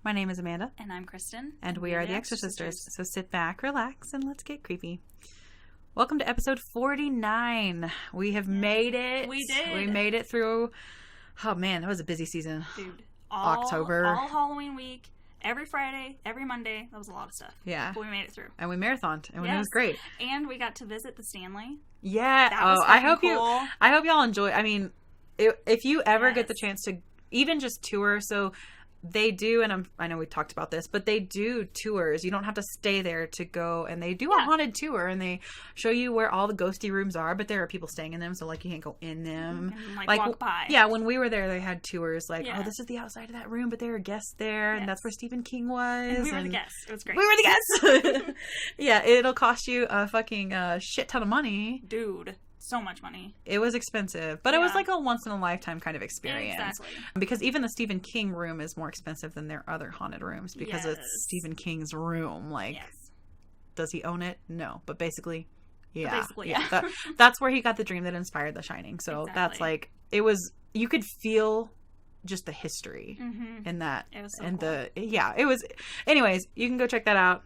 My name is Amanda. And I'm Kristin. And we are the Exorcisters. So sit back, relax, and let's get creepy. Welcome to episode 49. We have made it. We did. We made it through. Oh man, that was a busy season. Dude. October. All Halloween week. Every Friday, every Monday. That was a lot of stuff. Yeah. But we made it through. And we marathoned. And it was great. And we got to visit the Stanley. Yeah. That was I hope cool. I hope y'all enjoy. I mean, if you ever get the chance to even just tour, so they do, and I know we talked about this, but they do tours. You don't have to stay there to go, and they do a haunted tour, and they show you where all the ghosty rooms are, but there are people staying in them, so, like, you can't go in them. And, like walk by. Yeah, when we were there, they had tours, like, oh, this is the outside of that room, but there are guests there, and that's where Stephen King was. And we were the guests. It was great. We were the guests! Yeah, it'll cost you a fucking shit ton of money. Dude. So much money. It was expensive, but it was like a once-in-a-lifetime kind of experience. Exactly. Because even the Stephen King room is more expensive than their other haunted rooms because it's Stephen King's room. Like, does he own it? No. But basically, yeah. That's where he got the dream that inspired The Shining. So that's like, it was, you could feel just the history in that. It was so cool. It was, anyways, you can go check that out.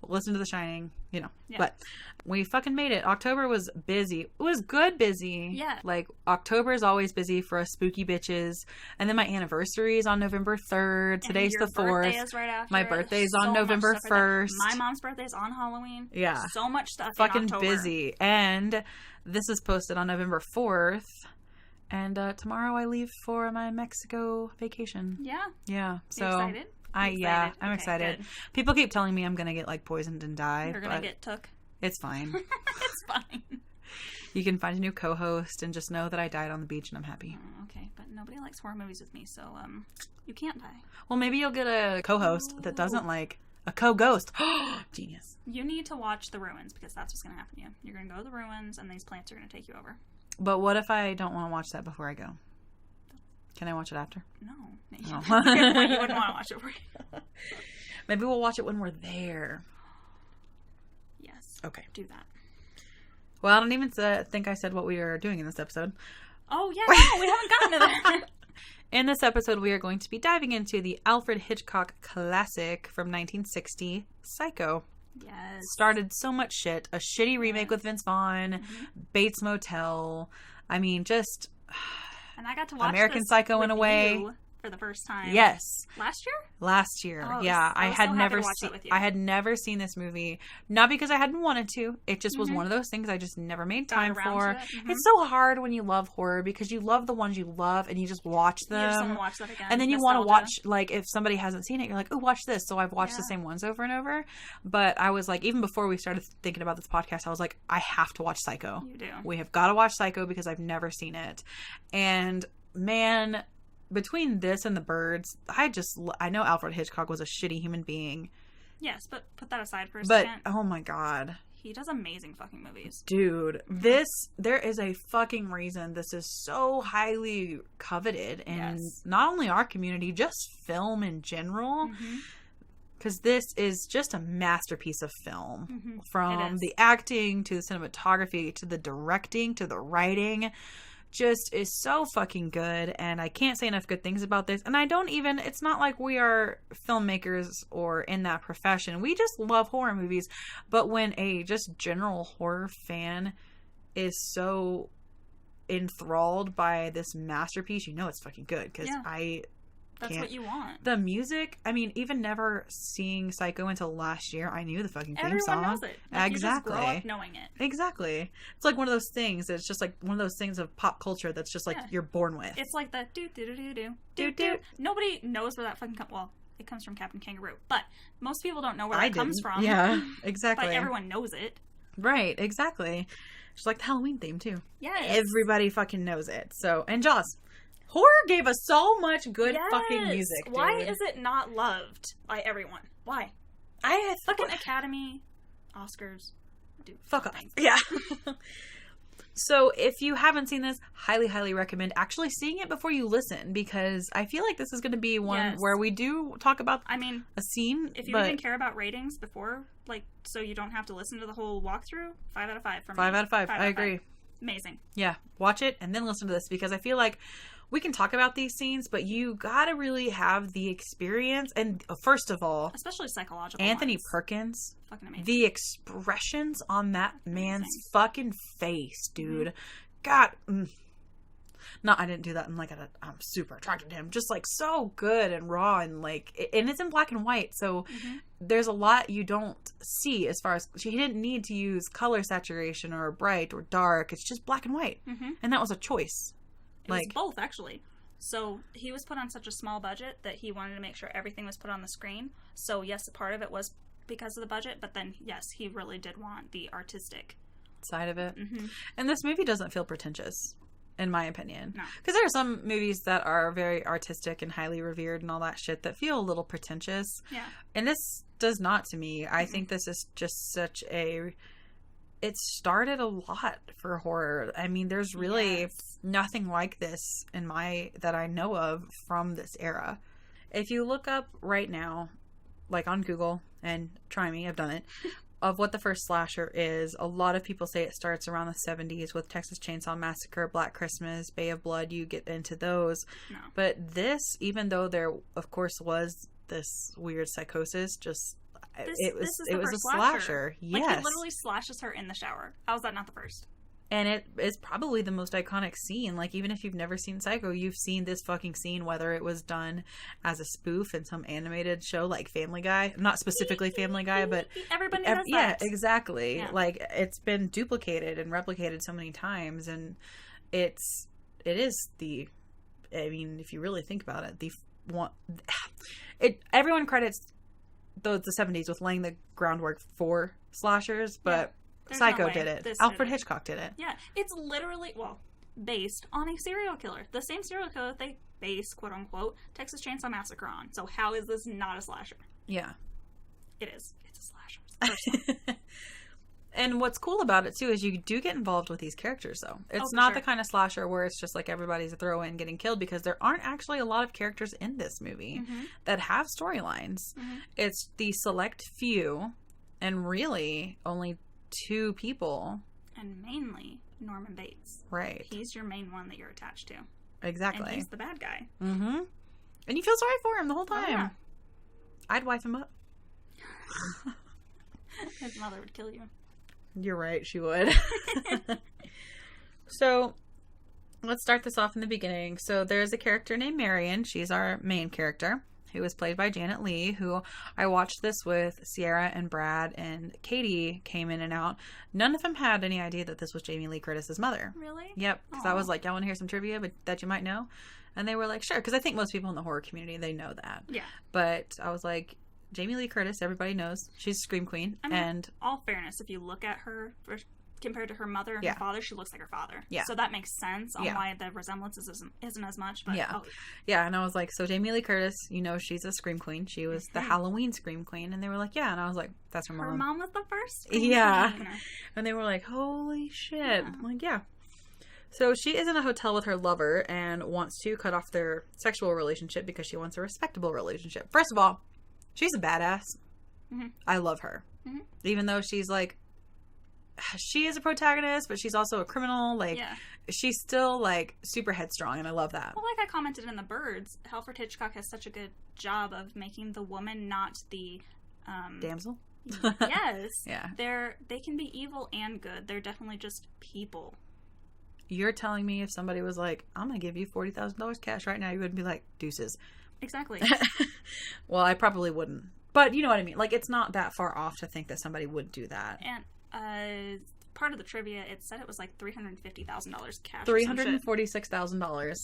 Listen to The Shining, you know. Yeah. But we fucking made it. October was busy. It was good busy. Yeah. Like, October is always busy for us spooky bitches. And then my anniversary is on November 3rd. Today's the 4th. Your birthday is right after. My birthday's on November 1st. My mom's birthday is on Halloween. Yeah. So much stuff fucking in October. Busy. And this is posted on November 4th. And tomorrow I leave for my Mexico vacation. Yeah. Yeah. So. You excited? I'm excited. Good. People keep telling me I'm gonna get like poisoned and die. You're gonna get took. It's fine. It's fine. You can find a new co-host and just know that I died on the beach and I'm happy. Oh, okay, but nobody likes horror movies with me, so you can't die. Well, maybe you'll get a co-host that doesn't like a co-ghost. Genius. You need to watch The Ruins because that's what's gonna happen to you. You're gonna go to the ruins and these plants are gonna take you over. But what if I don't want to watch that before I go? Can I watch it after? No. You wouldn't want to watch it for you. Maybe we'll watch it when we're there. Yes. Okay. Do that. Well, I don't even think I said what we are doing in this episode. Oh, yeah. No, we haven't gotten to that. In this episode, we are going to be diving into the Alfred Hitchcock classic from 1960, Psycho. Yes. Started so much shit. A shitty remake with Vince Vaughn, Bates Motel. I mean, just... And I got to watch American this Psycho with in a way. You for the first time. Yes. Last year? Last year. Oh, yeah. I had never seen this movie. Not because I hadn't wanted to. It just was one of those things I just never made time for. It's so hard when you love horror because you love the ones you love and you just watch them. You just want to watch that again. And then you want to watch, like, if somebody hasn't seen it, you're like, oh, watch this. So I've watched the same ones over and over. But I was like, even before we started thinking about this podcast, I was like, I have to watch Psycho. You do. We have got to watch Psycho because I've never seen it. And man, between this and The Birds, I know Alfred Hitchcock was a shitty human being. Yes, but put that aside for a second. But, oh my god. He does amazing fucking movies. Dude, there is a fucking reason this is so highly coveted in not only our community, just film in general. Because this is just a masterpiece of film. From the acting to the cinematography to the directing to the writing. Just is so fucking good, and I can't say enough good things about this. And it's not like we are filmmakers or in that profession. We just love horror movies. But when a just general horror fan is so enthralled by this masterpiece, you know it's fucking good. Because that's what you want. The music, I mean, even never seeing Psycho until last year, I knew the fucking theme song. Everyone knows it. Like, exactly. You just grow up knowing it. Exactly. It's like one of those things. It's just like one of those things of pop culture that's just like you're born with. It's like the do. Nobody knows where that fucking comes. Well, it comes from Captain Kangaroo, but most people don't know where that comes from. Yeah, exactly. But everyone knows it. Right. Exactly. It's like the Halloween theme too. Yes. Everybody fucking knows it. So, and Jaws. Horror gave us so much good fucking music, dude. Why is it not loved by everyone? Why? Fucking Academy, Oscars, dude. Fuck off. Yeah. So if you haven't seen this, highly, highly recommend actually seeing it before you listen, because I feel like this is going to be one where we do talk about a scene. If you even care about ratings before, like, so you don't have to listen to the whole walkthrough, 5 out of 5 from me. 5 out of 5. I agree. Amazing. Yeah. Watch it and then listen to this, because I feel like we can talk about these scenes, but you gotta really have the experience. And first of all, especially psychological Anthony ones. Perkins, fucking amazing. The expressions on that man's fucking face, dude. God. No, I didn't do that. I'm super attracted to him. Just like so good and raw and like, and it's in black and white. So there's a lot you don't see as far as, he didn't need to use color saturation or bright or dark. It's just black and white. And that was a choice. It was both, actually. So he was put on such a small budget that he wanted to make sure everything was put on the screen. So yes, a part of it was because of the budget, but then yes, he really did want the artistic side of it. And this movie doesn't feel pretentious, in my opinion. No. Because there are some movies that are very artistic and highly revered and all that shit that feel a little pretentious. Yeah. And this does not to me. I think this is just such a... It started a lot for horror. I mean, there's really nothing like this that I know of from this era. If you look up right now, like on Google, and try me, I've done it, of what the first slasher is, a lot of people say it starts around the 70s with Texas Chainsaw Massacre, Black Christmas, Bay of Blood. You get into those. No. But this, even though there, of course, was this weird psychosis, just... It was a slasher. Yes. Like, he literally slashes her in the shower. How is that not the first? And it is probably the most iconic scene. Like, even if you've never seen Psycho, you've seen this fucking scene, whether it was done as a spoof in some animated show like Family Guy. Not specifically Family Guy, but... Everybody does that. Yeah, exactly. Yeah. Like, it's been duplicated and replicated so many times. And it is the... I mean, if you really think about it, everyone credits the 70s with laying the groundwork for slashers, but Psycho did it. Alfred Hitchcock did it. Yeah, it's literally, based on a serial killer. The same serial killer that they base, quote unquote, Texas Chainsaw Massacre on. So how is this not a slasher? Yeah. It is. It's a slasher. And what's cool about it, too, is you do get involved with these characters, though. It's not the kind of slasher where it's just like everybody's a throw-in getting killed, because there aren't actually a lot of characters in this movie that have storylines. It's the select few, and really only 2 people. And mainly Norman Bates. Right. He's your main one that you're attached to. Exactly. And he's the bad guy. And you feel sorry for him the whole time. Oh, yeah. I'd wife him up. His mother would kill you. You're right, she would. So, let's start this off in the beginning. So, there's a character named Marion. She's our main character, who was played by Janet Leigh, who I watched this with Sierra and Brad, and Katie came in and out. None of them had any idea that this was Jamie Lee Curtis's mother. Really? Yep. Because I was like, y'all want to hear some trivia that you might know? And they were like, sure. Because I think most people in the horror community, they know that. Yeah. But I was like... Jamie Lee Curtis, everybody knows. She's a Scream Queen. I mean, all fairness, if you look at her compared to her mother and her father, she looks like her father. Yeah. So that makes sense on why the resemblance isn't as much. But yeah, and I was like, so Jamie Lee Curtis, she's a Scream Queen. She was the Halloween Scream Queen. And they were like, yeah. And I was like, that's her mom. Her mom was the first Scream Queen. And they were like, holy shit. Yeah. I'm like, yeah. So she is in a hotel with her lover and wants to cut off their sexual relationship because she wants a respectable relationship. First of all, she's a badass. I love her. Even though she's like, she is a protagonist, but she's also a criminal. Like, she's still like super headstrong, and I love that. Well, like I commented in The Birds, Alfred Hitchcock has such a good job of making the woman not the damsel. Yes. Yeah. They can be evil and good. They're definitely just people. You're telling me if somebody was like, I'm gonna give you $40,000 cash right now, you wouldn't be like, deuces. Exactly. Well, I probably wouldn't. But you know what I mean. Like, it's not that far off to think that somebody would do that. And part of the trivia, it said it was like $350,000 cash. $346,000.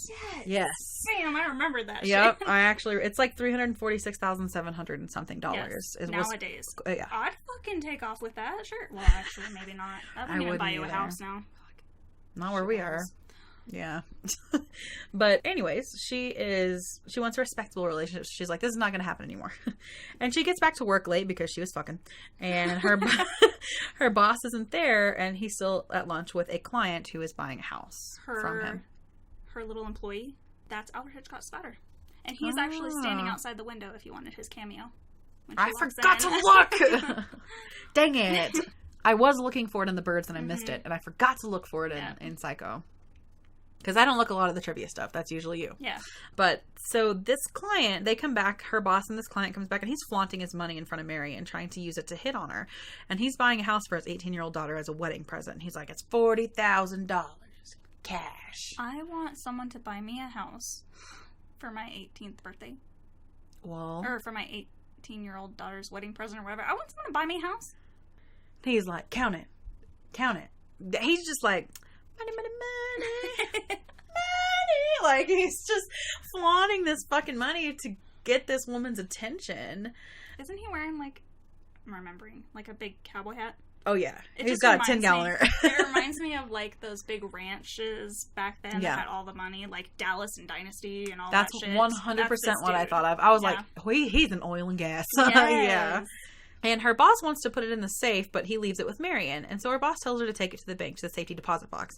Yes. Damn, I remembered that. Yep. Shit. It's like $346,700 and something dollars. Yes. Nowadays. Yeah. I'd fucking take off with that. Sure. Well, actually, maybe not. That wouldn't even buy you a house now. Not where we are. Yeah. But anyways, she wants a respectable relationship. She's like, this is not going to happen anymore. And she gets back to work late because she was fucking. And her boss isn't there, and he's still at lunch with a client who is buying a house from him. Her little employee, that's Alfred Hitchcock's daughter. And he's actually standing outside the window if you wanted his cameo. I forgot to look! Dang it. I was looking for it in The Birds and I missed it. And I forgot to look for it in Psycho. Because I don't look a lot of the trivia stuff. That's usually you. Yeah. But so this client, they come back, her boss and this client comes back, and he's flaunting his money in front of Mary and trying to use it to hit on her. And he's buying a house for his 18-year-old daughter as a wedding present. He's like, it's $40,000 cash. I want someone to buy me a house for my 18th birthday. Well. Or for my 18-year-old daughter's wedding present or whatever. I want someone to buy me a house. He's like, count it. Count it. He's just like, money, money, money. Money. Like, he's just flaunting this fucking money to get this woman's attention. Isn't he wearing, like, I'm remembering, like a big cowboy hat? Oh, yeah. He's got a 10-galloner. It reminds me of, like, those big ranches back then that had all the money, like Dallas and Dynasty and all that shit. That's 100% what I thought of. I was like, he's an oil and gas. Yes. Yeah. And her boss wants to put it in the safe, but he leaves it with Marion. And so her boss tells her to take it to the bank, to the safety deposit box.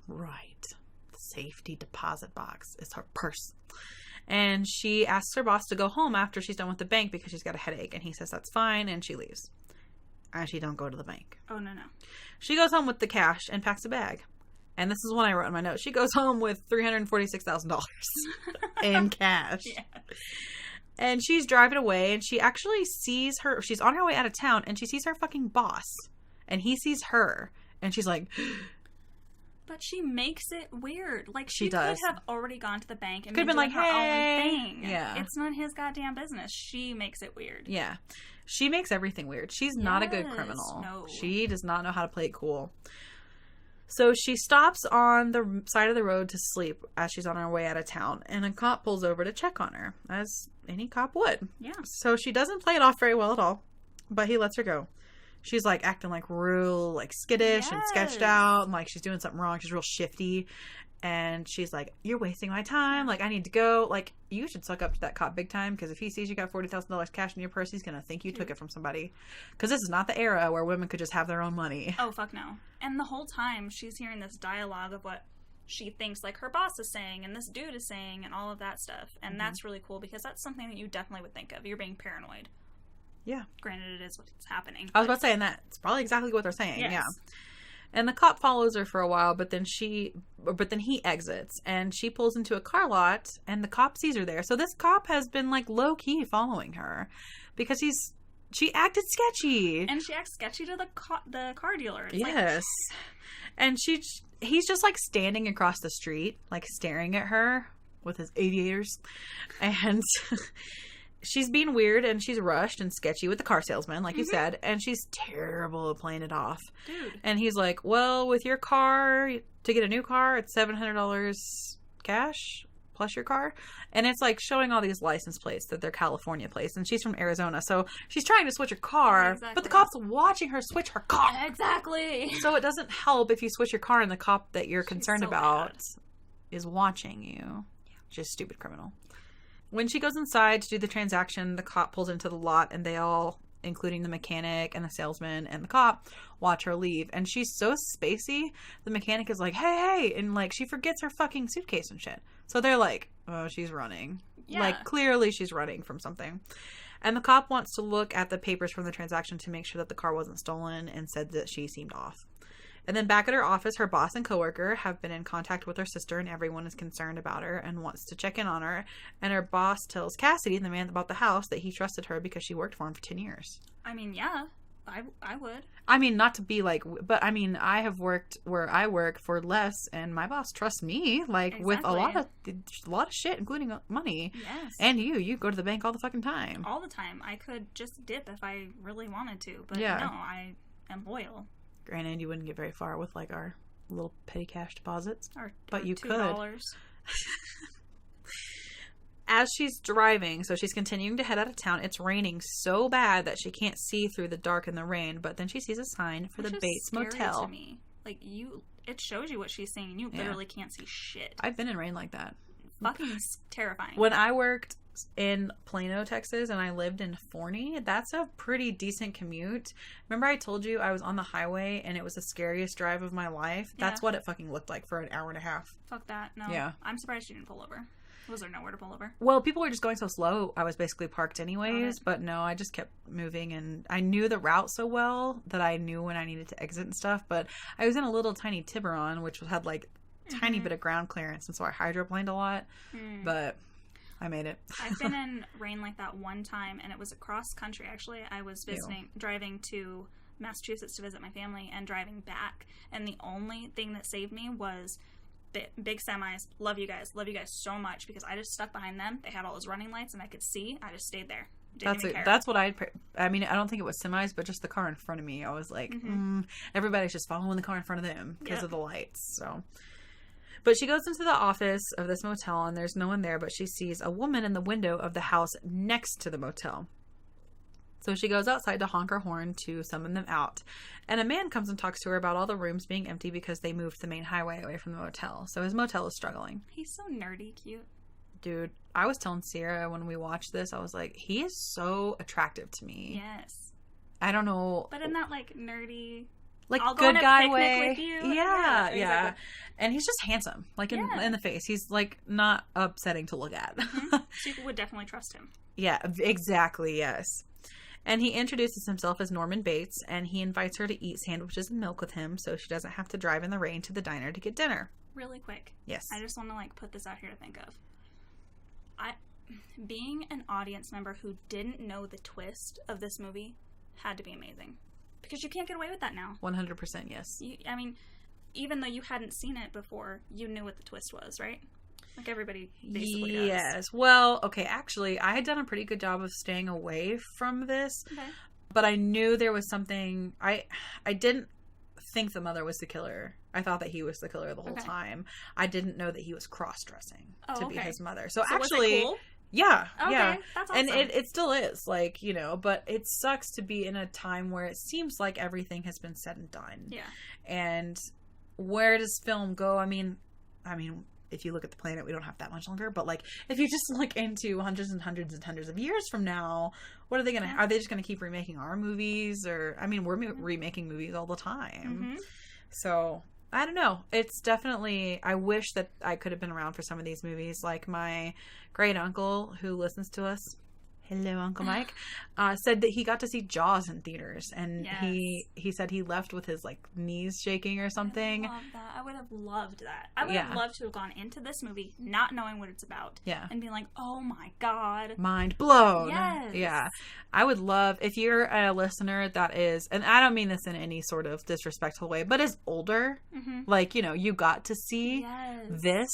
Right. The safety deposit box is her purse. And she asks her boss to go home after she's done with the bank because she's got a headache. And he says that's fine, and she leaves. And she don't go to the bank. Oh, no. She goes home with the cash and packs a bag. And this is what I wrote in my notes. She goes home with $346,000 in cash. Yeah. And she's driving away, and she actually sees she's on her way out of town, and she sees her fucking boss. And he sees her. And she's like... But she makes it weird. Like, she does. Could have already gone to the bank and could have been like, her hey. own thing. Yeah. It's not his goddamn business. She makes it weird. Yeah. She makes everything weird. She's not a good criminal. No. She does not know how to play it cool. So she stops on the side of the road to sleep as she's on her way out of town. And a cop pulls over to check on her, as any cop would. Yeah. So she doesn't play it off very well at all. But he lets her go. She's, like, acting, like, real, like, skittish and sketched out. And, like, she's doing something wrong. She's real shifty. And she's like, you're wasting my time. Like, I need to go. Like, you should suck up to that cop big time. Because if he sees you got $40,000 cash in your purse, he's going to think you took it from somebody. Because this is not the era where women could just have their own money. Oh, fuck no. And the whole time, she's hearing this dialogue of what she thinks, like, her boss is saying. And this dude is saying. And all of that stuff. And that's really cool. Because that's something that you definitely would think of. You're being paranoid. Yeah. Granted, it is what's happening. I was about to say, and that's probably exactly what they're saying. Yes. Yeah. And the cop follows her for a while, but then he exits, and she pulls into a car lot, and the cop sees her there. So this cop has been, like, low-key following her because she acted sketchy. And she acts sketchy to the car dealer. It's yes. And he's just, like, standing across the street, like, staring at her with his aviators. And... she's being weird, and she's rushed and sketchy with the car salesman, like you said, and she's terrible at playing it off. Dude. And he's like, well, with your car, to get a new car, it's $700 cash plus your car. And it's like showing all these license plates that they're California plates, and she's from Arizona, so she's trying to switch her car, but the cop's watching her switch her car. Exactly. So it doesn't help if you switch your car and the cop that you're concerned about is watching you. Just stupid criminal. When she goes inside to do the transaction, the cop pulls into the lot, and they all, including the mechanic and the salesman and the cop, watch her leave. And she's so spacey, the mechanic is like, hey, and, like, she forgets her fucking suitcase and shit. So they're like, oh, she's running. Yeah. Like, clearly she's running from something. And the cop wants to look at the papers from the transaction to make sure that the car wasn't stolen, and said that she seemed off. And then back at her office, her boss and coworker have been in contact with her sister, and everyone is concerned about her and wants to check in on her. And her boss tells Cassidy, the man that bought the house, that he trusted her because she worked for him for 10 years. I mean, yeah, I would. I mean, not to be like, but I mean, I have worked where I work for less, and my boss trusts me, like, with a lot of shit, including money. Yes. And you go to the bank all the fucking time. All the time. I could just dip if I really wanted to, but no, I am loyal. Granted, you wouldn't get very far with, like, our little petty cash deposits. But you $2. could. As she's driving, so she's continuing to head out of town, it's raining so bad that she can't see through the dark and the rain, but then she sees a sign for the Bates Motel. To me. Like, it shows you what she's saying, and you literally can't see shit. I've been in rain like that. Fucking terrifying. When I worked in Plano, Texas, and I lived in Forney, that's a pretty decent commute. Remember I told you I was on the highway and it was the scariest drive of my life? That's what it fucking looked like for an hour and a half. Fuck that. No. Yeah. I'm surprised you didn't pull over. Was there nowhere to pull over? Well, people were just going so slow, I was basically parked anyways, but no, I just kept moving, and I knew the route so well that I knew when I needed to exit and stuff, but I was in a little tiny Tiburon, which had, like, tiny bit of ground clearance, and so I hydroplaned a lot, but I made it. I've been in rain like that one time, and it was across country, actually. I was driving to Massachusetts to visit my family, and driving back, and the only thing that saved me was big semis. Love you guys so much, because I just stuck behind them. They had all those running lights, and I could see. I just stayed there. That's what I mean, I don't think it was semis, but just the car in front of me. I was like, everybody's just following the car in front of them because of the lights. So, but she goes into the office of this motel, and there's no one there, but she sees a woman in the window of the house next to the motel. So she goes outside to honk her horn to summon them out. And a man comes and talks to her about all the rooms being empty because they moved the main highway away from the motel. So his motel is struggling. He's so nerdy cute. Dude, I was telling Sierra when we watched this, I was like, he is so attractive to me. Yes. I don't know. But in that, like, nerdy... Like, I'll good go guy on a way. with you. Yeah. Exactly. And he's just handsome. Like, in the face. He's, like, not upsetting to look at. So you would definitely trust him. Yeah, exactly, yes. And he introduces himself as Norman Bates, and he invites her to eat sandwiches and milk with him so she doesn't have to drive in the rain to the diner to get dinner. Really quick. Yes. I just want to, like, put this out here to think of. Being an audience member who didn't know the twist of this movie had to be amazing. Because you can't get away with that now. 100% yes. I mean, even though you hadn't seen it before, you knew what the twist was, right? Like everybody basically does. Yes. Well, okay, actually, I had done a pretty good job of staying away from this. Okay. But I knew there was something... I didn't think the mother was the killer. I thought that he was the killer the whole time. I didn't know that he was cross-dressing to be his mother. So actually... Was it cool? Yeah, okay, that's awesome. And it still is, like, you know, but it sucks to be in a time where it seems like everything has been said and done. Yeah. And where does film go? I mean, if you look at the planet, we don't have that much longer, but, like, if you just look into hundreds and hundreds and hundreds of years from now, what are they going to, are they just going to keep remaking our movies? Or, I mean, we're remaking movies all the time. So... I don't know. It's definitely... I wish that I could have been around for some of these movies. Like my great uncle who listens to us, hello Uncle Mike, said that he got to see Jaws in theaters, and he said he left with his, like, knees shaking or something. I love that. I would have loved that. I would have loved to have gone into this movie not knowing what it's about. Yeah. And being like, oh my god. Mind blown. Yes. Yeah. I would love, if you're a listener that is, and I don't mean this in any sort of disrespectful way, but is older, like, you know, you got to see this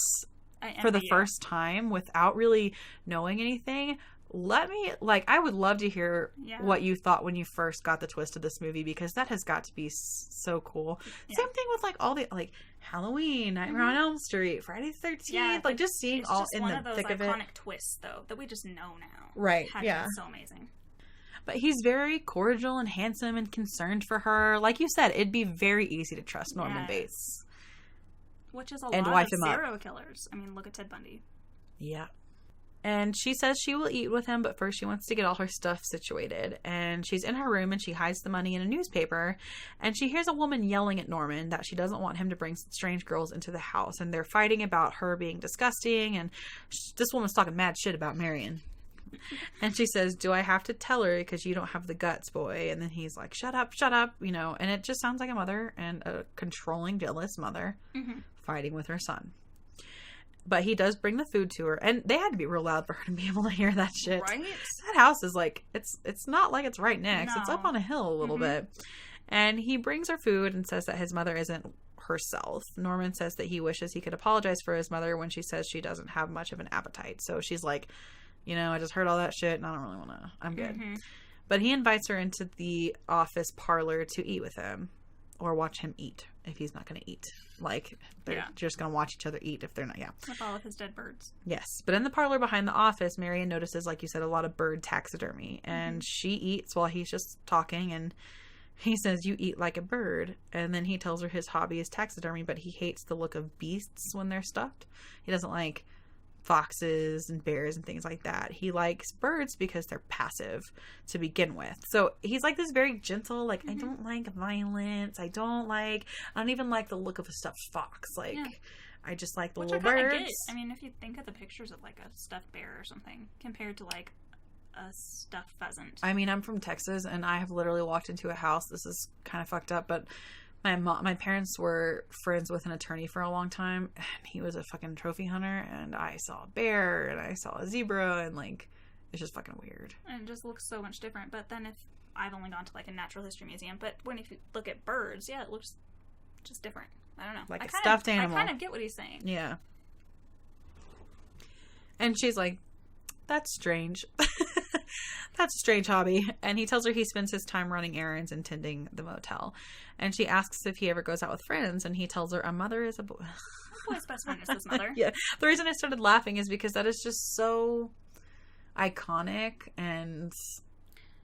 for the first time without really knowing anything. Let me, like, I would love to hear what you thought when you first got the twist of this movie, because that has got to be so cool. Same thing with, like, all the, like, Halloween, Nightmare on Elm Street, Friday the 13th, like, just seeing all in the thick of it. It's one of those iconic twists, though, that we just know now. Right, It's so amazing. But he's very cordial and handsome and concerned for her. Like you said, it'd be very easy to trust Norman Bates. Which is a lot of serial killers. I mean, look at Ted Bundy. Yeah. And she says she will eat with him, but first she wants to get all her stuff situated. And she's in her room, and she hides the money in a newspaper. And she hears a woman yelling at Norman that she doesn't want him to bring strange girls into the house. And they're fighting about her being disgusting. And this woman's talking mad shit about Marion. And she says, do I have to tell her because you don't have the guts, boy? And then he's like, shut up, you know. And it just sounds like a mother and a controlling, jealous mother fighting with her son. But he does bring the food to her, and they had to be real loud for her to be able to hear that shit. Right? That house is like, it's not like it's right next. No. It's up on a hill a little bit. And he brings her food and says that his mother isn't herself. Norman says that he wishes he could apologize for his mother when she says she doesn't have much of an appetite. So she's like, you know, I just heard all that shit, and I don't really want to. I'm good. But he invites her into the office parlor to eat with him, or watch him eat if he's not going to eat. Like, they're just going to watch each other eat if they're not, with all of his dead birds. Yes. But in the parlor behind the office, Marion notices, like you said, a lot of bird taxidermy. And she eats while he's just talking, and he says, you eat like a bird. And then he tells her his hobby is taxidermy, but he hates the look of beasts when they're stuffed. He doesn't like foxes and bears and things like that. He likes birds because they're passive to begin with. So he's like this very gentle, like, I don't like violence. I don't even like the look of a stuffed fox. Like, I just like the little birds. Get. I mean, if you think of the pictures of like a stuffed bear or something compared to like a stuffed pheasant. I mean, I'm from Texas, and I have literally walked into a house. This is kind of fucked up, but My parents were friends with an attorney for a long time, and he was a fucking trophy hunter, and I saw a bear, and I saw a zebra, and, like, it's just fucking weird. And it just looks so much different. But then if I've only gone to, like, a natural history museum, but if you look at birds, yeah, it looks just different. I don't know. Like a stuffed animal. I kind of get what he's saying. Yeah. And she's like, that's strange. That's a strange hobby. And he tells her he spends his time running errands and tending the motel. And she asks if he ever goes out with friends, and he tells her a mother is a boy. A boy's best friend is his mother. Yeah. The reason I started laughing is because that is just so iconic, and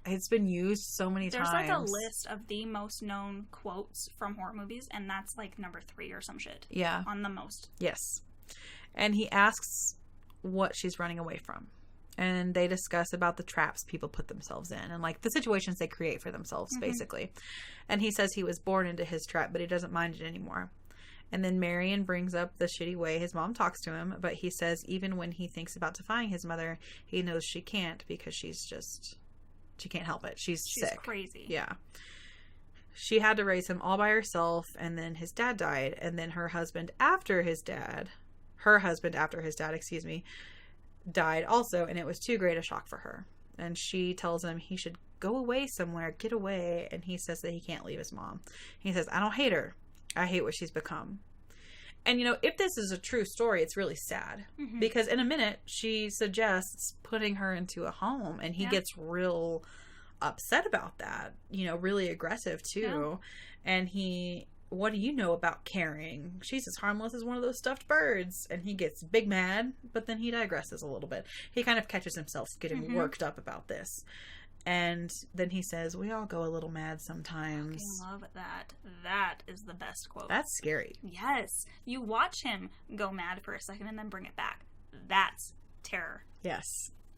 it's been used so many times. There's, like, a list of the most known quotes from horror movies, and that's, like, number 3 or some shit. Yeah. On the most. Yes. And he asks what she's running away from. And they discuss about the traps people put themselves in and, like, the situations they create for themselves, basically. And he says he was born into his trap, but he doesn't mind it anymore. And then Marion brings up the shitty way his mom talks to him, but he says even when he thinks about defying his mother, he knows she can't because she can't help it. She's sick. Crazy. Yeah. She had to raise him all by herself, and then his dad died, and then her husband after his dad, died also, and it was too great a shock for her. And she tells him he should go away somewhere, get away, and he says that he can't leave his mom. He says, I don't hate her. I hate what she's become. And, you know, if this is a true story, it's really sad. Because in a minute, she suggests putting her into a home, and he gets real upset about that. You know, really aggressive, too. Yeah. And what do you know about caring? She's as harmless as one of those stuffed birds. And he gets big mad, but then he digresses a little bit. He kind of catches himself getting worked up about this. And then he says, we all go a little mad sometimes. I love that. That is the best quote. That's scary. Yes. You watch him go mad for a second and then bring it back. That's terror. Yes.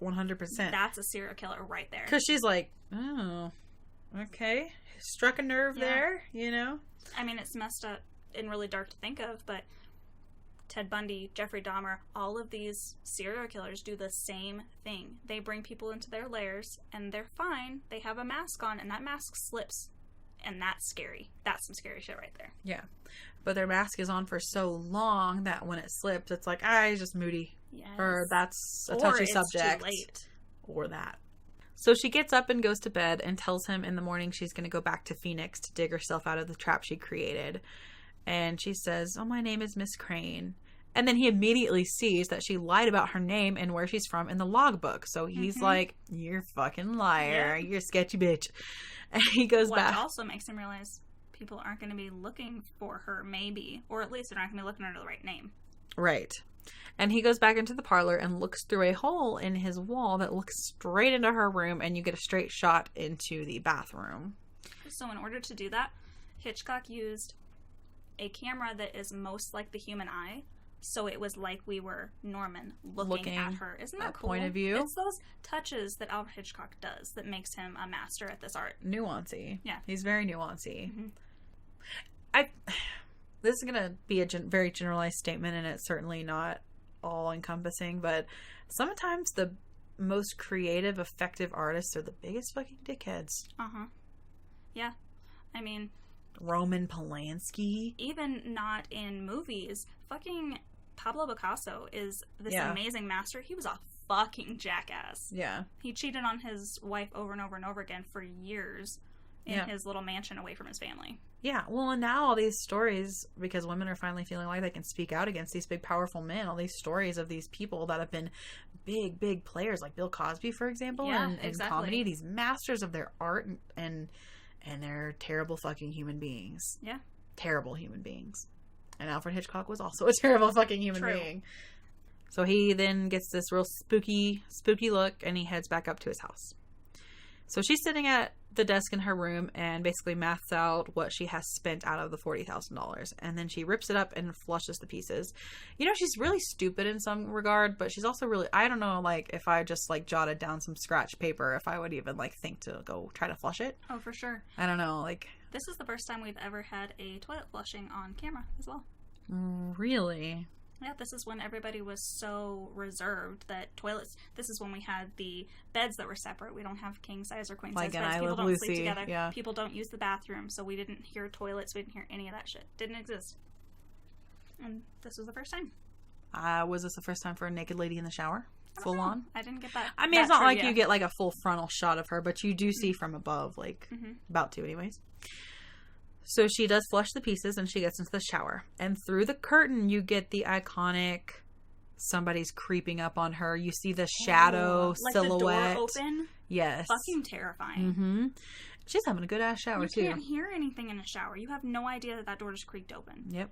100%. That's a serial killer right there. Because she's like, oh, okay. Struck a nerve there, you know? I mean, it's messed up and really dark to think of, but Ted Bundy, Jeffrey Dahmer, all of these serial killers do the same thing. They bring people into their lairs, and they're fine. They have a mask on, and that mask slips. And that's scary. That's some scary shit right there. Yeah. But their mask is on for so long that when it slips, it's like, he's just moody. Yes. Or that's a touchy subject. Too late. Or that. So she gets up and goes to bed and tells him in the morning she's going to go back to Phoenix to dig herself out of the trap she created. And she says, oh, my name is Miss Crane. And then he immediately sees that she lied about her name and where she's from in the logbook. So he's like, you're a fucking liar. Yeah. You're a sketchy bitch. And he goes back. Which also makes him realize people aren't going to be looking for her, maybe. Or at least they're not going to be looking under the right name. Right. And he goes back into the parlor and looks through a hole in his wall that looks straight into her room, and you get a straight shot into the bathroom. So in order to do that, Hitchcock used a camera that is most like the human eye. So it was like we were Norman looking at her. Isn't that cool? Point of view. It's those touches that Alfred Hitchcock does that makes him a master at this art. Nuancy. Yeah. He's very nuancy. This is going to be a very generalized statement, and it's certainly not all-encompassing, but sometimes the most creative, effective artists are the biggest fucking dickheads. Yeah. I mean, Roman Polanski. Even not in movies. Fucking Pablo Picasso is this amazing master. He was a fucking jackass. Yeah. He cheated on his wife over and over and over again for years in his little mansion away from his family. Yeah. Well, and now all these stories, because women are finally feeling like they can speak out against these big, powerful men, all these stories of these people that have been big, big players, like Bill Cosby, for example, and comedy, these masters of their art, and they're terrible fucking human beings. Yeah. Terrible human beings. And Alfred Hitchcock was also a terrible fucking human being. So he then gets this real spooky look, and he heads back up to his house. So she's sitting at the desk in her room and basically maths out what she has spent out of the $40,000. And then she rips it up and flushes the pieces. You know, she's really stupid in some regard, but she's also really, I don't know, like, if I just, like, jotted down some scratch paper, if I would even, like, think to go try to flush it. Oh, for sure. I don't know, like. This is the first time we've ever had a toilet flushing on camera as well. Really? Yeah, this is when everybody was so reserved that toilets... This is when we had the beds that were separate. We don't have king size or queen size beds. People don't sleep together. Yeah. People don't use the bathroom, so we didn't hear toilets. We didn't hear any of that shit. Didn't exist. And this was the first time. Was this the first time for a naked lady in the shower? Full on? I didn't get that. I mean, it's not like you get like a full frontal shot of her, but you do see from above, like about to anyways. So she does flush the pieces and she gets into the shower. And through the curtain, you get the iconic somebody's creeping up on her. You see the shadow silhouette. Like the door open? Yes. Fucking terrifying. Mm-hmm. She's having a good ass shower too. You can't hear anything in a shower. You have no idea that door just creaked open. Yep.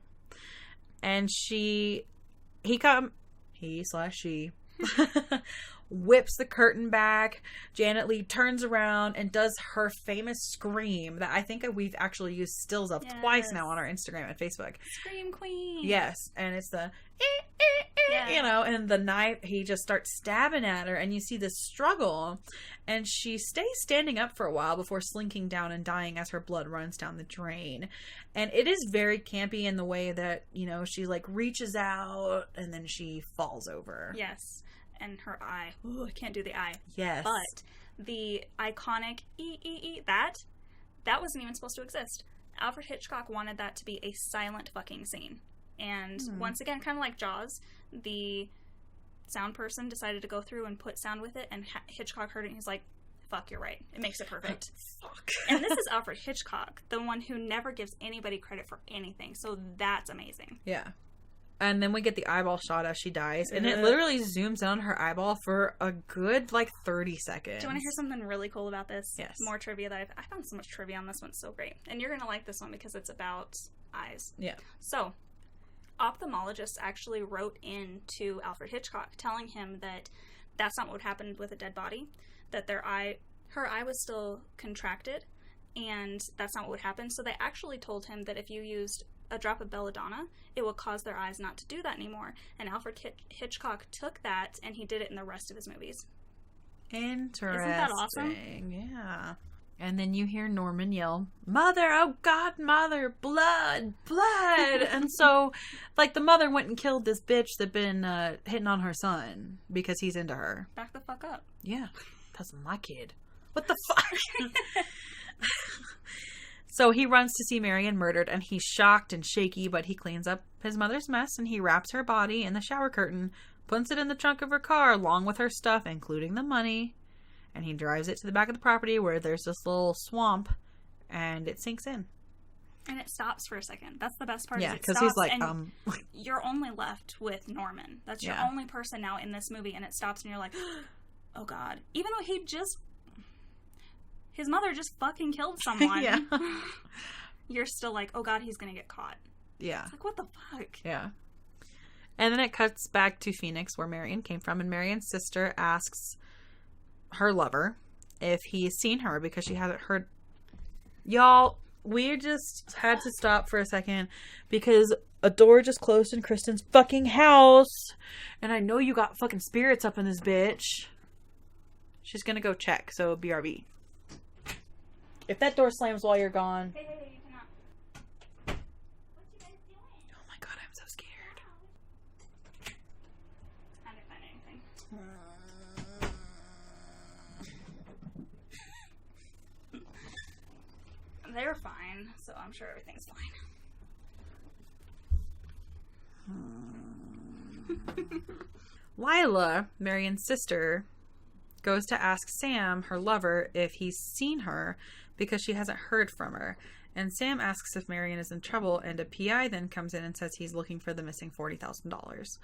And she whips the curtain back. Janet Leigh turns around and does her famous scream that I think we've actually used stills of twice now on our Instagram and Facebook. Scream queen. Yes. And it's the you know, and the knife, he just starts stabbing at her and you see this struggle, and she stays standing up for a while before slinking down and dying as her blood runs down the drain. And it is very campy in the way that, you know, she like reaches out and then she falls over. Yes. And her eye. Ooh, I can't do the eye. Yes. But the iconic that wasn't even supposed to exist. Alfred Hitchcock wanted that to be a silent fucking scene. And once again, kind of like Jaws, the sound person decided to go through and put sound with it, and Hitchcock heard it and he's like, fuck, you're right. It makes it perfect. Fuck. And this is Alfred Hitchcock, the one who never gives anybody credit for anything. So that's amazing. Yeah. And then we get the eyeball shot as she dies. And it literally zooms in on her eyeball for a good, like, 30 seconds. Do you want to hear something really cool about this? Yes. More trivia that I found so much trivia on this one. It's so great. And you're going to like this one because it's about eyes. Yeah. So, ophthalmologists actually wrote in to Alfred Hitchcock telling him that that's not what happened with a dead body. That her eye was still contracted. And that's not what would happen. So they actually told him that if you used a drop of belladonna, it would cause their eyes not to do that anymore. And Alfred Hitchcock took that and he did it in the rest of his movies. Interesting. Isn't that awesome? Yeah. And then you hear Norman yell, "Mother, oh God, Mother, blood, blood." And so, like, the mother went and killed this bitch that been hitting on her son because he's into her. Back the fuck up. Yeah. That's my kid. What the fuck? So he runs to see Marion murdered, and he's shocked and shaky, but he cleans up his mother's mess, and he wraps her body in the shower curtain, puts it in the trunk of her car, along with her stuff, including the money, and he drives it to the back of the property where there's this little swamp, and it sinks in. And it stops for a second. That's the best part. Yeah, because he's like, you're only left with Norman. That's your only person now in this movie, and it stops, and you're like, oh God. Even though his mother just fucking killed someone. Yeah. You're still like, oh God, he's gonna get caught. Yeah. It's like, what the fuck? Yeah. And then it cuts back to Phoenix, where Marion came from, and Marion's sister asks her lover if he's seen her because she hasn't heard. Y'all, we just had to stop for a second because a door just closed in Kristin's fucking house, and I know you got fucking spirits up in this bitch. She's gonna go check, so BRB. If that door slams while you're gone. Hey, you cannot. What you guys doing? Oh my God, I'm so scared. I didn't find anything. They're fine, so I'm sure everything's fine. Lila, Marion's sister, goes to ask Sam, her lover, if he's seen her because she hasn't heard from her. And Sam asks if Marion is in trouble, and a PI then comes in and says he's looking for the missing $40,000.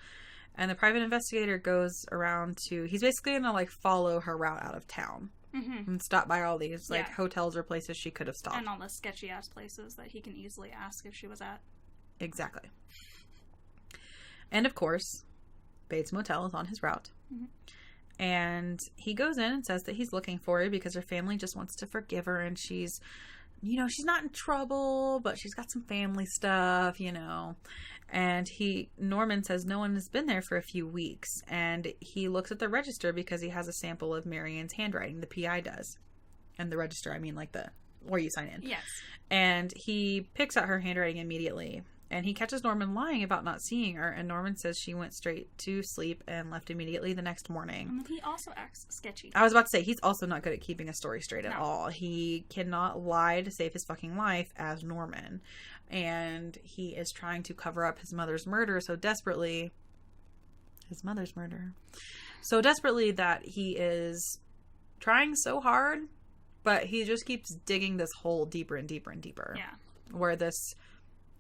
And the private investigator goes around he's basically going to like follow her route out of town. Mm-hmm. And stop by all these like hotels or places she could have stopped. And all the sketchy ass places that he can easily ask if she was at. Exactly. And of course, Bates Motel is on his route. Mm-hmm. And he goes in and says that he's looking for her because her family just wants to forgive her, and she's not in trouble, but she's got some family stuff, And Norman says no one has been there for a few weeks, and he looks at the register because he has a sample of Marion's handwriting. The PI does. And the register, I mean like where you sign in. Yes. And he picks out her handwriting immediately. And he catches Norman lying about not seeing her, and Norman says she went straight to sleep and left immediately the next morning. And he also acts sketchy. I was about to say, he's also not good at keeping a story straight at all. He cannot lie to save his fucking life as Norman. And he is trying to cover up his mother's murder so desperately. His mother's murder. So desperately that he is trying so hard, but he just keeps digging this hole deeper and deeper and deeper. Yeah. Where this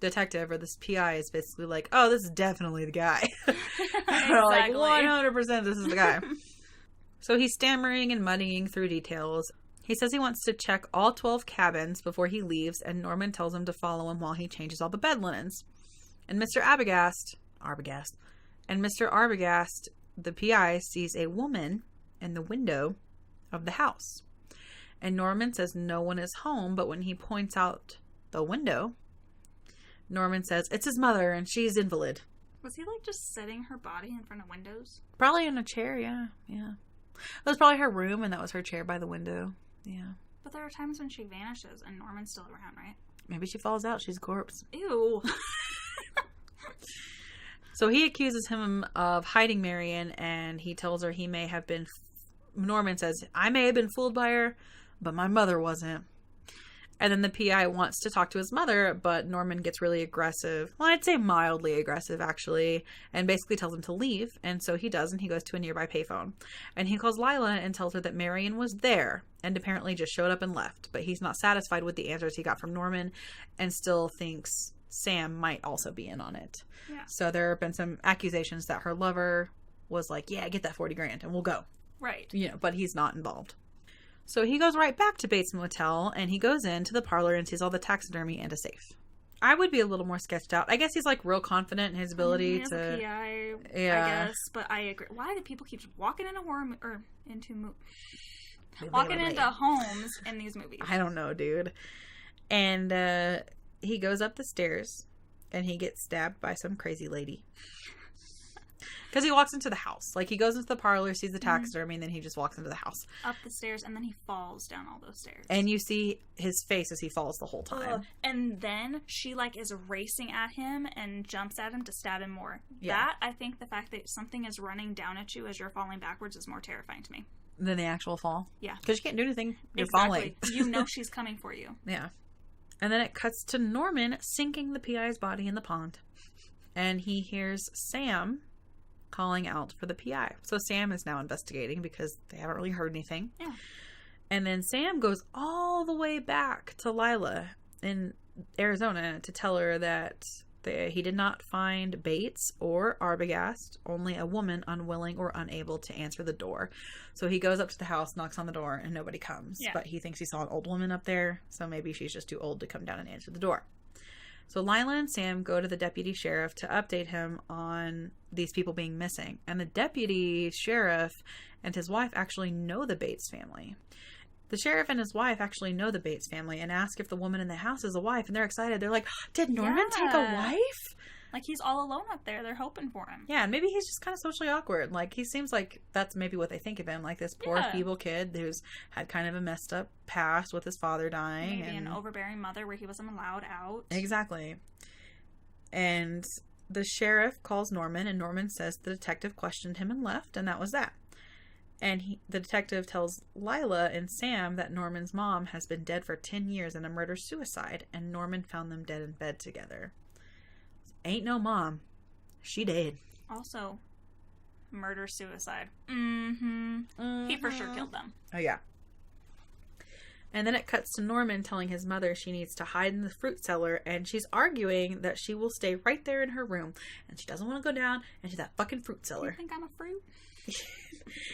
detective or this PI is basically like, oh, this is definitely the guy. Like, 100% this is the guy. So he's stammering and muddying through details. He says he wants to check all 12 cabins before he leaves, and Norman tells him to follow him while he changes all the bed linens. And Mr. Arbogast, the PI, sees a woman in the window of the house. And Norman says no one is home, but when he points out the window, Norman says it's his mother and she's invalid. Was he like just setting her body in front of windows? Probably in a chair, yeah. That was probably her room, and that was her chair by the window. Yeah. But there are times when she vanishes and Norman's still around, right? Maybe she falls out. She's a corpse. Ew. So he accuses him of hiding Marion, and he tells her he may have been... Norman says, I may have been fooled by her, but my mother wasn't. And then the PI wants to talk to his mother, but Norman gets really aggressive. Well, I'd say mildly aggressive, actually, and basically tells him to leave. And so he does, and he goes to a nearby payphone. And he calls Lila and tells her that Marion was there and apparently just showed up and left. But he's not satisfied with the answers he got from Norman and still thinks Sam might also be in on it. Yeah. So there have been some accusations that her lover was like, yeah, get that $40,000 and we'll go. Right. But he's not involved. So he goes right back to Bates Motel, and he goes into the parlor and sees all the taxidermy and a safe. I would be a little more sketched out. I guess he's like real confident in his ability to... PI, I guess, but I agree. Why do people keep walking into homes in these movies? I don't know, dude. And he goes up the stairs, and he gets stabbed by some crazy lady. Because he walks into the house. Like, he goes into the parlor, sees the taxidermy, and then he just walks into the house. Up the stairs, and then he falls down all those stairs. And you see his face as he falls the whole time. And then she, like, is racing at him and jumps at him to stab him more. Yeah. That, I think the fact that something is running down at you as you're falling backwards is more terrifying to me. Than the actual fall? Yeah. Because you can't do anything. You're falling. falling. You know she's coming for you. Yeah. And then it cuts to Norman sinking the PI's body in the pond. And he hears Sam calling out for the PI. So Sam is now investigating because they haven't really heard anything. Yeah. And then Sam goes all the way back to Lila in Arizona to tell her that he did not find Bates or Arbogast, only a woman unwilling or unable to answer the door. So he goes up to the house, knocks on the door, and nobody comes. Yeah. But he thinks he saw an old woman up there, so maybe she's just too old to come down and answer the door. So Lila and Sam go to the deputy sheriff to update him on these people being missing. And the deputy sheriff and his wife actually know the Bates family. The sheriff and his wife actually know the Bates family and ask if the woman in the house is a wife. And they're excited. They're like, did Norman take a wife? Like, he's all alone up there. They're hoping for him. Yeah, and maybe he's just kind of socially awkward. Like, he seems like that's maybe what they think of him. Like, this poor, feeble kid who's had kind of a messed up past with his father dying. Maybe an overbearing mother where he wasn't allowed out. Exactly. And the sheriff calls Norman, and Norman says the detective questioned him and left, and that was that. And the detective tells Lila and Sam that Norman's mom has been dead for 10 years in a murder-suicide, and Norman found them dead in bed together. Ain't no mom. She dead. Also, murder-suicide. Mm-hmm. He for sure killed them. Oh, yeah. And then it cuts to Norman telling his mother she needs to hide in the fruit cellar, and she's arguing that she will stay right there in her room, and she doesn't want to go down into that fucking fruit cellar. You think I'm a fruit?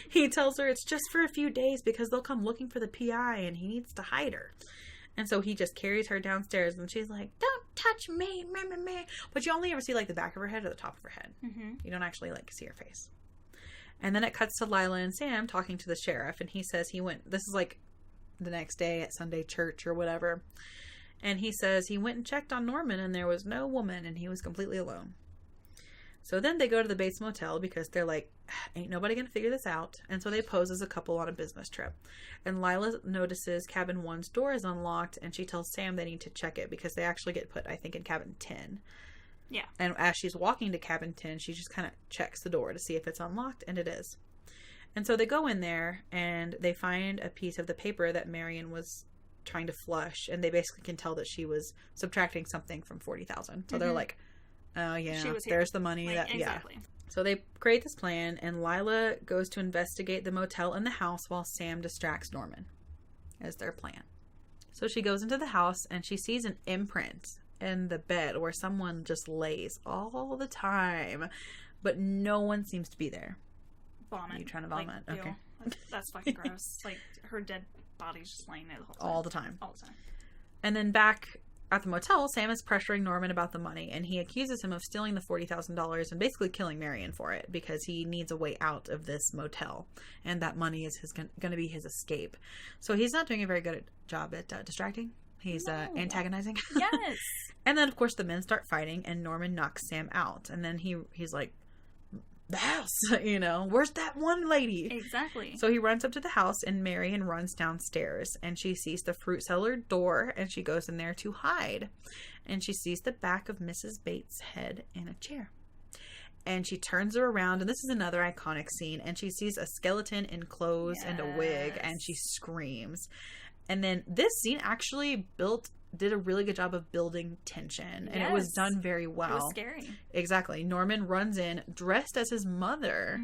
He tells her it's just for a few days because they'll come looking for the PI and he needs to hide her. And so he just carries her downstairs and she's like, don't touch me, meh. But you only ever see like the back of her head or the top of her head. Mm-hmm. You don't actually like see her face. And then it cuts to Lila and Sam talking to the sheriff, and he says he went, this is like the next day at Sunday church or whatever. And he says he went and checked on Norman and there was no woman and he was completely alone. So then they go to the Bates Motel because they're like, ain't nobody going to figure this out. And so they pose as a couple on a business trip. And Lila notices cabin 1's door is unlocked, and she tells Sam they need to check it because they actually get put, I think, in cabin 10. Yeah. And as she's walking to cabin 10, she just kind of checks the door to see if it's unlocked, and it is. And so they go in there, and they find a piece of the paper that Marion was trying to flush, and they basically can tell that she was subtracting something from 40,000. So they're like, oh yeah, there's the money. Exactly. Yeah. So they create this plan, and Lila goes to investigate the motel and the house while Sam distracts Norman as their plan. So she goes into the house, and she sees an imprint in the bed where someone just lays all the time, but no one seems to be there. Vomit. Are you trying to vomit? Like, okay. That's fucking gross. Like, her dead body's just laying there the whole time. All the time. All the time. And then back at the motel, Sam is pressuring Norman about the money, and he accuses him of stealing the $40,000 and basically killing Marion for it because he needs a way out of this motel, and that money is going to be his escape. So he's not doing a very good job at distracting. He's antagonizing. Yes. And then, of course, the men start fighting, and Norman knocks Sam out. And then he's like, the house, where's that one lady? Exactly. So he runs up to the house, and Marion runs downstairs, and she sees the fruit cellar door, and she goes in there to hide. And she sees the back of Mrs. Bates' head in a chair. And she turns her around, and this is another iconic scene, and she sees a skeleton in clothes and a wig, and she screams. And then this scene actually did a really good job of building tension, and it was done very well. It was scary. Exactly. Norman runs in dressed as his mother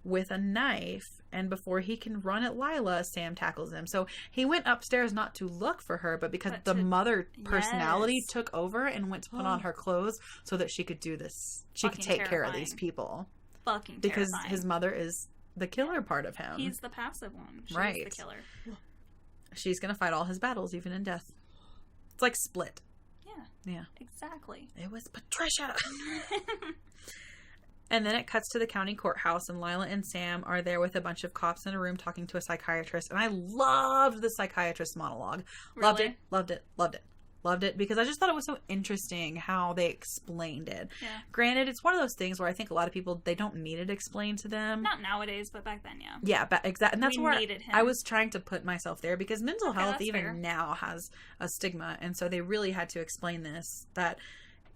with a knife, and before he can run at Lila, Sam tackles him. So he went upstairs not to look for her, but because the mother personality took over and went to put on her clothes so that she could do this. She could take care of these people. Fucking because terrifying. his mother is the killer part of him. He's the passive one. She's the killer. She's going to fight all his battles, even in death. It's like Split. Yeah. Exactly. It was Patricia. And then it cuts to the county courthouse, and Lila and Sam are there with a bunch of cops in a room talking to a psychiatrist. And I loved the psychiatrist monologue. Really? Loved it because I just thought it was so interesting how they explained it. Yeah. Granted, it's one of those things where I think a lot of people, they don't need it explained to them. Not nowadays, but back then, yeah. Yeah, but exactly. And that's where needed him. I was trying to put myself there, because mental health even fair. now has a stigma. And so they really had to explain this, that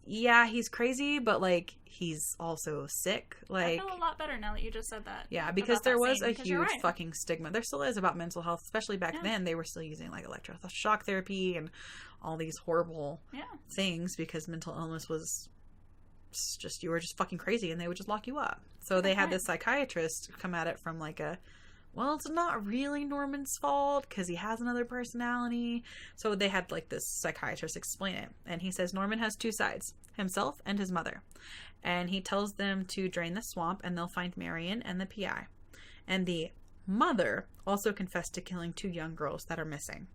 yeah, he's crazy, but like he's also sick. Like, I feel a lot better now that you just said that. Yeah, because there was a huge fucking stigma. There still is about mental health, especially back then. They were still using like electroshock therapy and all these horrible things, because mental illness was just, you were just fucking crazy and they would just lock you up. So they had this psychiatrist come at it from like well, it's not really Norman's fault because he has another personality. So they had like this psychiatrist explain it. And he says Norman has two sides, himself and his mother. And he tells them to drain the swamp and they'll find Marion and the PI. And the mother also confessed to killing 2 young girls that are missing.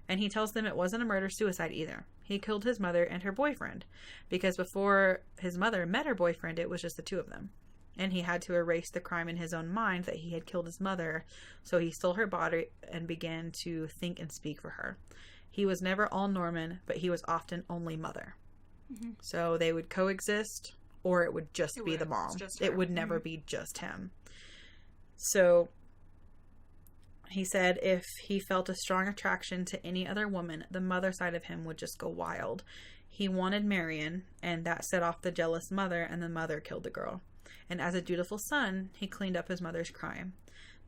And he tells them it wasn't a murder-suicide either. He killed his mother and her boyfriend, because before his mother met her boyfriend, it was just the 2 of them. And he had to erase the crime in his own mind that he had killed his mother, so he stole her body and began to think and speak for her. He was never all Norman, but he was often only mother. Mm-hmm. So they would coexist, or it would just be the mom. It would never be just him. So he said if he felt a strong attraction to any other woman, the mother side of him would just go wild. He wanted Marion, and that set off the jealous mother, and the mother killed the girl. And as a dutiful son, he cleaned up his mother's crime.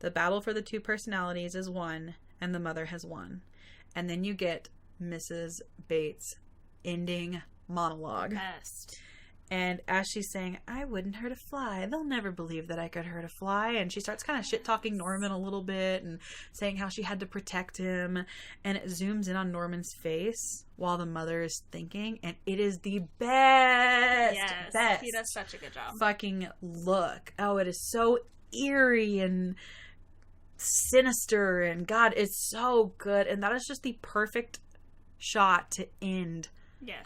The battle for the 2 personalities is won, and the mother has won. And then you get Mrs. Bates' ending monologue. Best. And as she's saying, I wouldn't hurt a fly. They'll never believe that I could hurt a fly. And she starts kind of shit-talking Norman a little bit and saying how she had to protect him. And it zooms in on Norman's face while the mother is thinking. And it is the best. Yes, best he does such a good job. Fucking look. Oh, it is so eerie and sinister. And God, it's so good. And that is just the perfect shot to end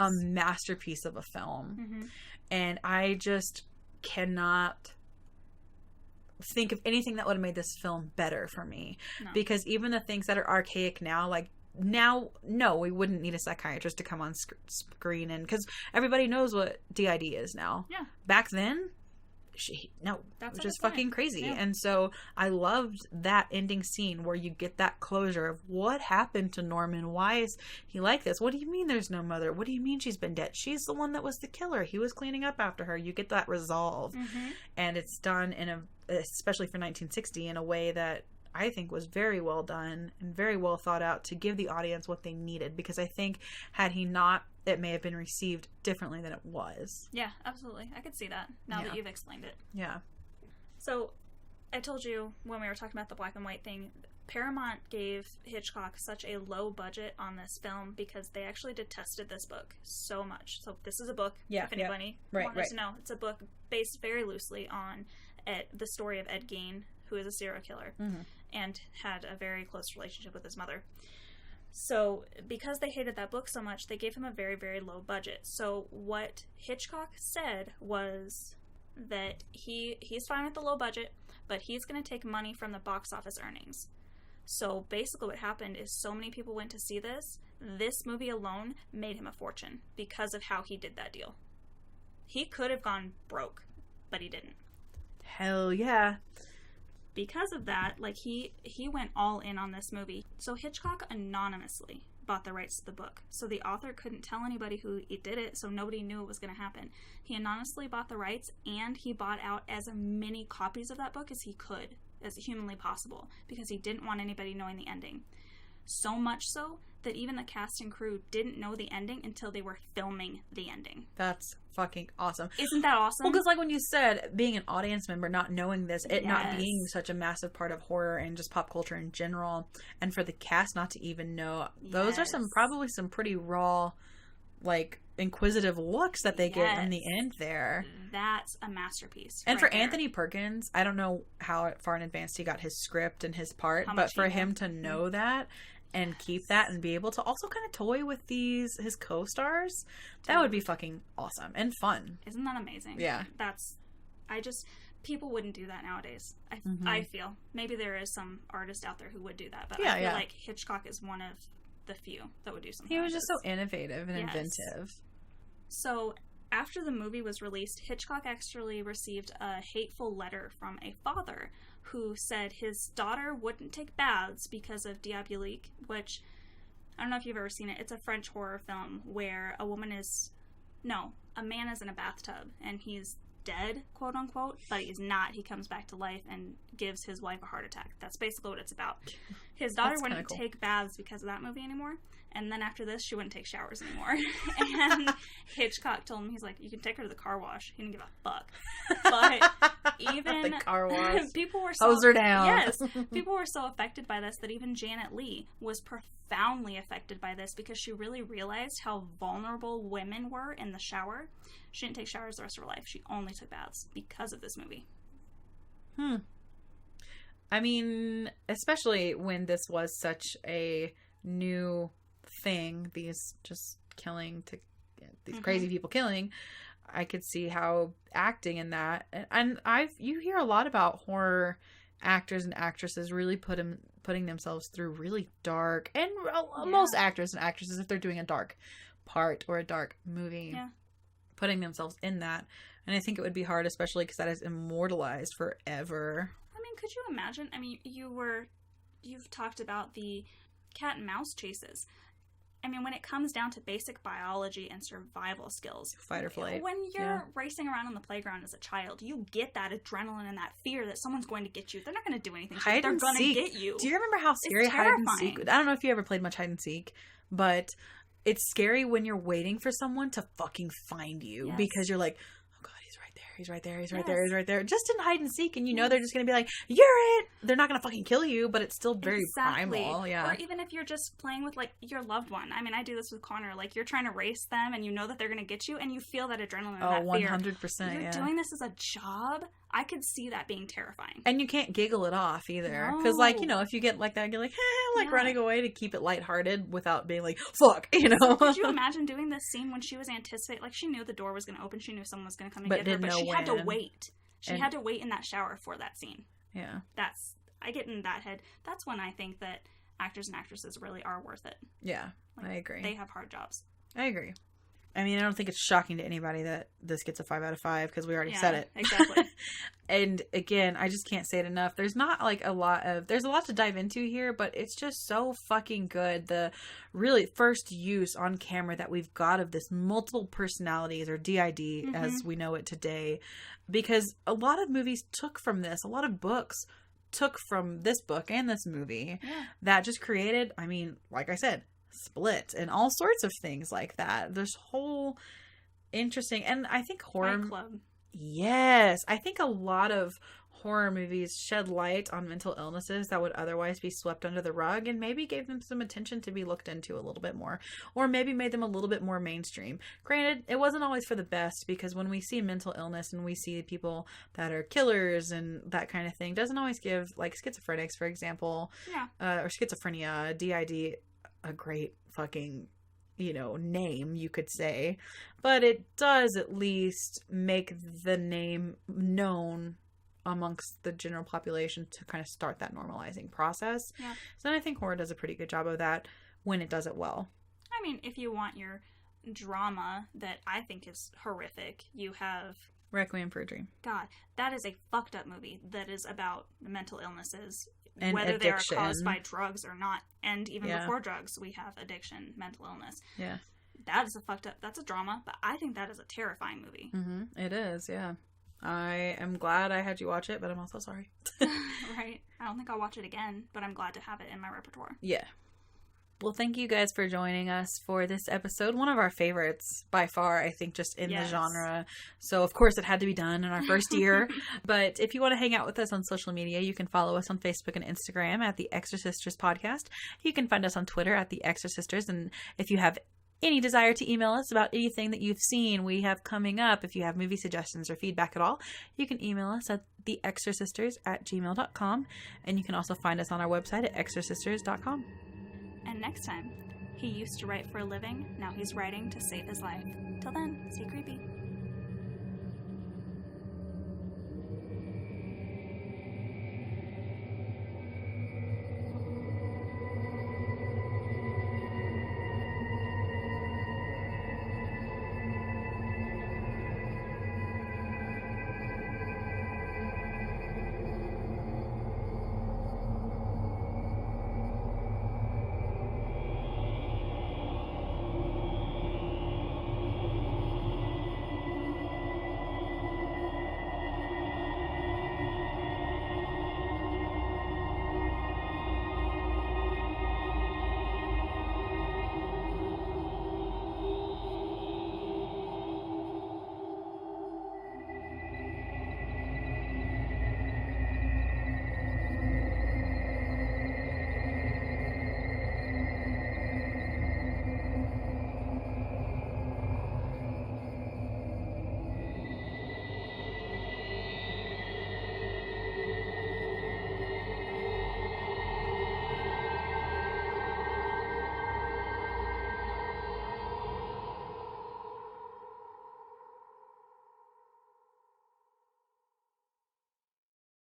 a masterpiece of a film. Mm-hmm. And I just cannot think of anything that would have made this film better for me. No. Because even the things that are archaic now, like now, no, we wouldn't need a psychiatrist to come on screen, and because everybody knows what DID is now. Yeah. Back then, which is fucking crazy. Yeah. And so I loved that ending scene where you get that closure of what happened to Norman. Why is he like this? What do you mean there's no mother? What do you mean she's been dead? She's the one that was the killer. He was cleaning up after her. You get that resolve. And it's done especially for 1960, in a way that I think was very well done and very well thought out to give the audience what they needed, because I think had he not, it may have been received differently than it was. Yeah, absolutely. I could see that now that you've explained it. Yeah. So I told you when we were talking about the black and white thing, Paramount gave Hitchcock such a low budget on this film because they actually detested this book so much. So this is a book, if anybody wanted to know. It's a book based very loosely on the story of Ed Gein, who is a serial killer, and had a very close relationship with his mother. So because they hated that book so much, they gave him a very, very low budget. So what Hitchcock said was that he's fine with the low budget, but he's going to take money from the box office earnings. So basically what happened is so many people went to see this movie alone made him a fortune because of how he did that deal. He could have gone broke, but he didn't. Hell yeah. Because of that, like, he went all in on this movie. So Hitchcock anonymously bought the rights to the book. So the author couldn't tell anybody who he did it, so nobody knew it was going to happen. He anonymously bought the rights, and he bought out as many copies of that book as he could, as humanly possible, because he didn't want anybody knowing the ending. So much so that even the cast and crew didn't know the ending until they were filming the ending. That's fucking awesome. Isn't that awesome? Well, because like when you said, being an audience member, not knowing this, it not being such a massive part of horror and just pop culture in general, and for the cast not to even know, those are probably some pretty raw, like, inquisitive looks that they get in the end there. That's a masterpiece. And for Anthony Perkins, I don't know how far in advance he got his script and his part, but for him to know that and keep that and be able to also kind of toy with his co-stars, that would be fucking awesome and fun. Isn't that amazing? Yeah. People wouldn't do that nowadays. I feel. Maybe there is some artist out there who would do that, but I feel like Hitchcock is one of the few that would do something like this. He was just so innovative and inventive. So after the movie was released, Hitchcock actually received a hateful letter from a father who said his daughter wouldn't take baths because of diabolique, which, I don't know if you've ever seen it. It's a French horror film where a man is in a bathtub and he's dead, quote unquote, but he's not. He comes back to life and gives his wife a heart attack. That's basically what it's about. His daughter wouldn't take baths because of that movie anymore, and then after this, she wouldn't take showers anymore. And Hitchcock told him, he's like, you can take her to the car wash. He didn't give a fuck. But even the car wash. People were so, hose her down. Yes, people were so affected by this that even Janet Leigh was profoundly affected by this because she really realized how vulnerable women were in the shower. She didn't take showers the rest of her life. She only took baths because of this movie. I mean, especially when this was such a new thing, these crazy people killing, I could see how acting in that, and you hear a lot about horror actors and actresses really putting themselves through really dark, and most actors and actresses, if they're doing a dark part or a dark movie, putting themselves in that. And I think it would be hard, especially because that is immortalized forever. I mean, could you imagine? I mean, you've talked about the cat and mouse chases. I mean, when it comes down to basic biology and survival skills, fight or flight. When you're racing around on the playground as a child, you get that adrenaline and that fear that someone's going to get you. They're not going to do anything. They're going to get you. Do you remember how scary hide and seek? I don't know if you ever played much hide and seek, but it's scary when you're waiting for someone to fucking find you because you're like, oh god, he's right there, he's right there, he's right there, he's right there. Just in hide and seek, and you know they're just going to be like, you're it. They're not going to fucking kill you, but it's still very primal. Yeah. Or even if you're just playing with like your loved one. I mean, I do this with Connor. Like, you're trying to race them, and you know that they're going to get you, and you feel that adrenaline and that fear. 100%. You're doing this as a job. I could see that being terrifying. And you can't giggle it off either. Because, like, you know, if you get like that, you're like, running away to keep it lighthearted without being like, fuck, you know? So could you imagine doing this scene when she was anticipating, like, she knew the door was going to open, she knew someone was going to come and get her, but she had to wait. She had to wait in that shower for that scene. Yeah. I get in that head. That's when I think that actors and actresses really are worth it. Yeah, like, I agree. They have hard jobs. I agree. I mean, I don't think it's shocking to anybody that this gets a 5 out of 5 because we already said it. Exactly. And again, I just can't say it enough. There's not like there's a lot to dive into here, but it's just so fucking good. The really first use on camera that we've got of this multiple personalities, or DID as we know it today, because a lot of movies took from this, a lot of books took from this book and this movie that just created, I mean, like I said, Split and all sorts of things like that. There's whole interesting, and I think horror Club. Yes, I think a lot of horror movies shed light on mental illnesses that would otherwise be swept under the rug, and maybe gave them some attention to be looked into a little bit more, or maybe made them a little bit more mainstream. Granted, it wasn't always for the best, because when we see mental illness and we see people that are killers and that kind of thing, doesn't always give, like schizophrenics, for example, or schizophrenia, DID, a great fucking, name, you could say. But it does at least make the name known amongst the general population to kind of start that normalizing process. Yeah. So I think horror does a pretty good job of that when it does it well. I mean, if you want your drama that I think is horrific, you have Requiem for a Dream. God, that is a fucked up movie that is about mental illnesses, and whether addiction. They are caused by drugs or not. And even before drugs, we have addiction, mental illness. Yeah. That is a fucked up, that's a drama, but I think that is a terrifying movie. Mm-hmm. It is, yeah. I am glad I had you watch it, but I'm also sorry. Right. I don't think I'll watch it again, but I'm glad to have it in my repertoire. Yeah. Well, thank you guys for joining us for this episode. One of our favorites by far, I think, just in the genre. So, of course, it had to be done in our first year. But if you want to hang out with us on social media, you can follow us on Facebook and Instagram at The Exorcisters Podcast. You can find us on Twitter at The Exorcisters. And if you have any desire to email us about anything that you've seen we have coming up, if you have movie suggestions or feedback at all, you can email us at theexorcisters@gmail.com. And you can also find us on our website at exorcisters.com. And next time, he used to write for a living, now he's writing to save his life. Till then, stay creepy.